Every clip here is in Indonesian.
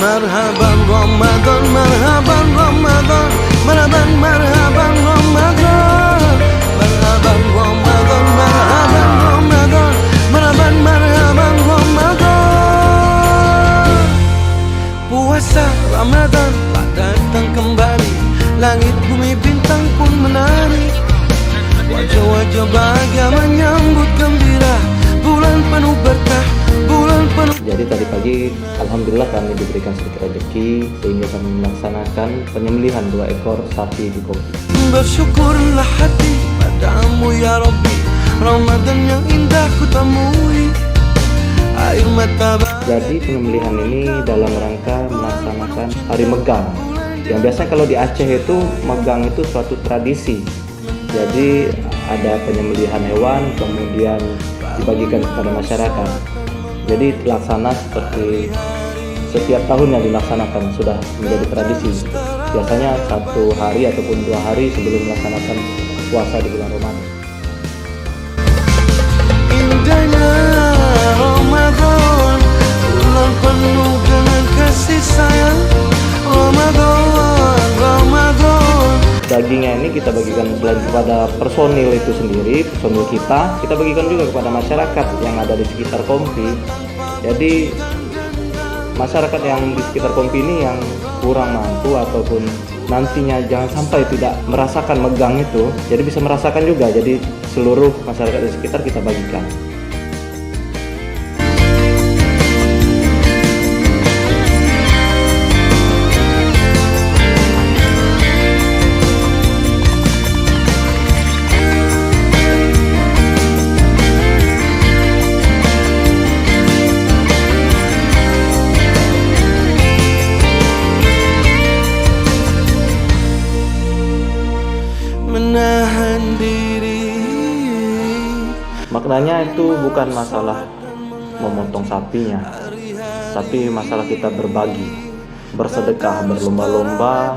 Marhaban Ramadan, marhaban Ramadan, marhaban marhaban Ramadan, marhaban Ramadan, marhaban Ramadan, marhaban marhaban Ramadan. Puasa Ramadan tak datang kembali, langit bumi bintang pun menari, wajah-wajah bahagia menyambut gembira, bulan penuh berkah, bulan penuh. Jadi tadi pagi alhamdulillah kami diberikan sedikit rezeki sehingga kami melaksanakan penyembelihan 2 ekor sapi di Kompi. Bersyukurlah hati padamu ya Rabbi, Ramadan yang indah ku temui, air mata. Jadi penyembelihan ini dalam rangka melaksanakan hari Megang. Yang biasanya kalau di Aceh itu Megang itu suatu tradisi. Jadi ada penyembelihan hewan kemudian dibagikan kepada masyarakat. Jadi laksana seperti setiap tahunnya dilaksanakan, sudah menjadi tradisi. Biasanya 1 hari ataupun 2 hari sebelum melaksanakan puasa di bulan Ramadan. Indahnya Ramadan, bulan penuh dengan kasih sayang. Ramadan, Ramadan. Dagingnya ini kita bagikan selain kepada personil itu sendiri, personil kita bagikan juga kepada masyarakat yang ada di sekitar Kompi. Jadi masyarakat yang di sekitar Kompi ini yang kurang mampu ataupun nantinya jangan sampai tidak merasakan Megang itu, jadi bisa merasakan juga. Jadi seluruh masyarakat di sekitar kita bagikan. Menahan diri. Maknanya itu bukan masalah memotong sapinya, tapi masalah kita berbagi, bersedekah, berlomba-lomba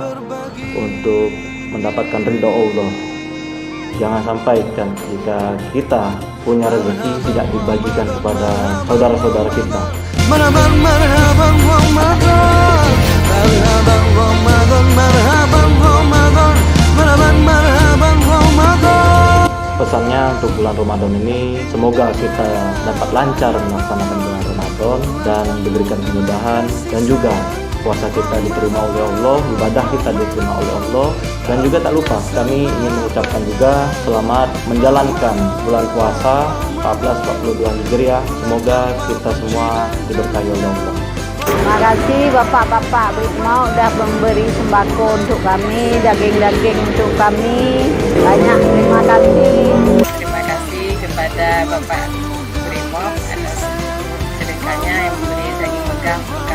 untuk mendapatkan ridho Allah. Jangan sampai kan jika kita punya rezeki tidak dibagikan kepada saudara-saudara kita. Marhaban marhaban Ramadan, marhaban Ramadan, marhaban Ramadan, marhaban marhaban Ramadan. Pesannya untuk bulan Ramadan ini semoga kita dapat lancar melaksanakan bulan Ramadan dan diberikan kemudahan, dan juga puasa kita diterima oleh Allah, ibadah kita diterima oleh Allah. Dan juga tak lupa kami ingin mengucapkan juga selamat menjalankan bulan puasa 1442 Hijriah. Semoga kita semua diberkahi oleh Allah. Terima kasih Bapak-Bapak Britmo sudah memberi sembako untuk kami, daging-daging untuk kami. Banyak terima kasih. Terima kasih kepada Bapak Britmo atas sedekahnya yang memberi daging Megang.